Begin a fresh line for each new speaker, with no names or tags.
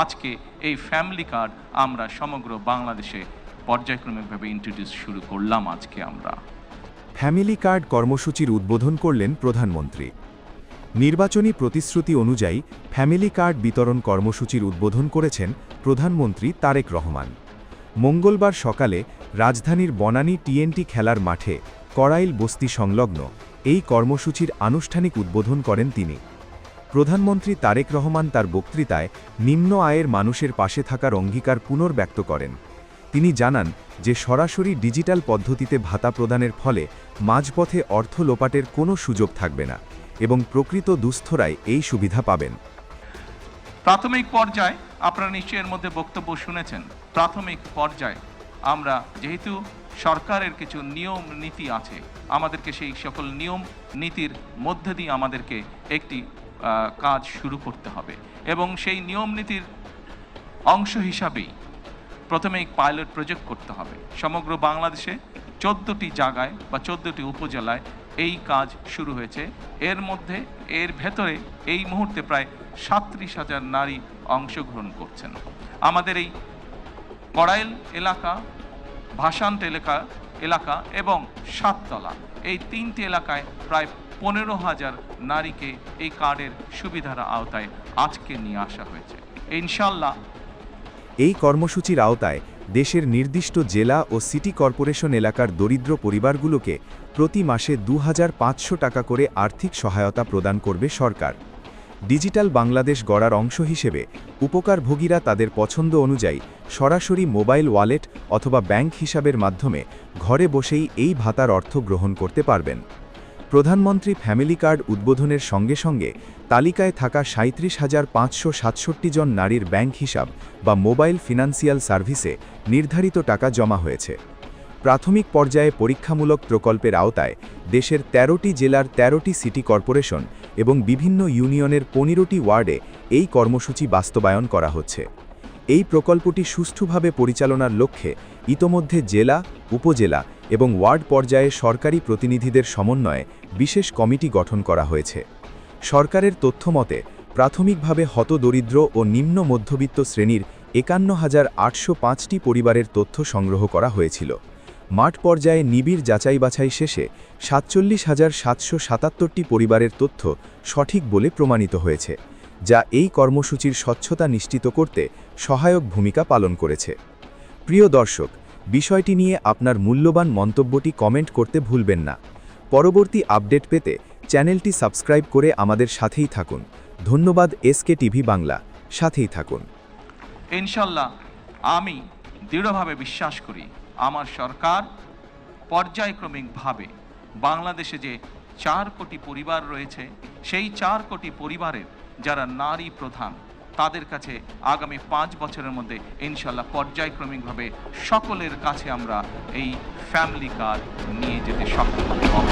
আজকে এই family card আমরা সমগ্র বাংলাদেশে পর্যায়ক্রমিকভাবে ইন্ট্রোডিউস শুরু করলাম। আজকে আমরা
ফ্যামিলি কার্ড কর্মসূচির উদ্বোধন করলেন প্রধানমন্ত্রী। নির্বাচনী প্রতিশ্রুতি অনুযায়ী ফ্যামিলি কার্ড বিতরণ কর্মসূচির উদ্বোধন করেছেন প্রধানমন্ত্রী তারেক রহমান। মঙ্গলবার সকালে রাজধানীর বনানী টিএনটি খেলার মাঠে কড়াইল বস্তি সংলগ্ন এই কর্মসূচির আনুষ্ঠানিক উদ্বোধন করেন তিনি। প্রধানমন্ত্রী তারেক রহমান তার বক্তৃতায় নিম্ন আয়ের মানুষের পাশে থাকার অঙ্গীকার পুনর্ব্যক্ত করেন। তিনি জানান যে সরাসরি ডিজিটাল পদ্ধতিতে ভাতা প্রদানের ফলে মাঝপথে অর্থ লোপাটের কোনো সুযোগ থাকবে না এবং প্রকৃত দুস্থরাই এই সুবিধা পাবেন।
প্রাথমিক পর্যায়ে আপনারা নিশ্চয়ই এর মধ্যে বক্তব্য শুনেছেন। প্রাথমিক পর্যায়ে আমরা যেহেতু সরকারের কিছু নিয়ম নীতি আছে, আমাদেরকে সেই সকল নিয়ম নীতির মধ্যে দিয়ে আমাদেরকে একটি কাজ শুরু করতে হবে এবং সেই নিয়ম নীতির অংশ হিসাবেই প্রথমে পাইলট প্রজেক্ট করতে হবে। সমগ্র বাংলাদেশে 14টি জায়গায় বা 14টি উপজেলায় এই কাজ শুরু হয়েছে। এর ভেতরে এই মুহূর্তে প্রায় 37,000 নারী অংশগ্রহণ করছেন। আমাদের এই কড়াইল এলাকা, ভাসান্ত এলাকা এবং সাততলা, এই 3টি এলাকায় প্রায় 15,000 নারীকে এই কার্ডের সুবিধার আওতায় আজকে নিয়ে আসা হয়েছে। ইনশাল্লাহ
এই কর্মসূচির আওতায় দেশের নির্দিষ্ট জেলা ও সিটি কর্পোরেশন এলাকার দরিদ্র পরিবারগুলোকে প্রতি মাসে 2,500 টাকা করে আর্থিক সহায়তা প্রদান করবে সরকার। ডিজিটাল বাংলাদেশ গড়ার অংশ হিসেবে উপকারভোগীরা তাদের পছন্দ অনুযায়ী সরাসরি মোবাইল ওয়ালেট অথবা ব্যাংক হিসাবের মাধ্যমে ঘরে বসেই এই ভাতার অর্থ গ্রহণ করতে পারবেন। প্রধানমন্ত্রী ফ্যামিলি কার্ড উদ্বোধনের সঙ্গে সঙ্গে তালিকায় থাকা 37,567 জন নারীর ব্যাংক হিসাব বা মোবাইল ফিনান্সিয়াল সার্ভিসে নির্ধারিত টাকা জমা হয়েছে। প্রাথমিক পর্যায়ে পরীক্ষামূলক প্রকল্পের আওতায় দেশের 13টি জেলার 13টি সিটি কর্পোরেশন এবং বিভিন্ন ইউনিয়নের 15টি ওয়ার্ডে এই কর্মসূচি বাস্তবায়ন করা হচ্ছে। এই প্রকল্পটি সুষ্ঠুভাবে পরিচালনার লক্ষ্যে ইতোমধ্যে জেলা, উপজেলা এবং ওয়ার্ড পর্যায়ে সরকারি প্রতিনিধিদের সমন্বয়ে বিশেষ কমিটি গঠন করা হয়েছে। সরকারের তথ্যমতে প্রাথমিকভাবে হতদরিদ্র ও নিম্ন মধ্যবিত্ত শ্রেণীর 51,805টি পরিবারের তথ্য সংগ্রহ করা হয়েছিল। মাঠ পর্যায়ে নিবিড় যাচাই বাছাই শেষে 47,777টি পরিবারের তথ্য সঠিক বলে প্রমাণিত হয়েছে, যা এই কর্মসূচির স্বচ্ছতা নিশ্চিত করতে সহায়ক ভূমিকা পালন করেছে। প্রিয় দর্শক, বিষয়টি নিয়ে আপনার মূল্যবান মন্তব্যটি কমেন্ট করতে ভুলবেন না। পরবর্তী আপডেট পেতে চ্যানেলটি সাবস্ক্রাইব করে আমাদের সাথেই থাকুন। ধন্যবাদ। এসকে টিভি বাংলা, সাথেই থাকুন।
ইনশাল্লাহ আমি দৃঢ়ভাবে বিশ্বাস করি আমার সরকার পর্যায়ক্রমিকভাবে বাংলাদেশে যে 4 কোটি পরিবার রয়েছে, সেই 4 কোটি পরিবারের যারা নারী প্রধান, তাদের কাছে আগামী 5 বছরের মধ্যে ইনশাল্লাহ পর্যায়ক্রমিকভাবে সকলের কাছে আমরা এই ফ্যামিলি কার্ড নিয়ে যেতে সক্ষম হব।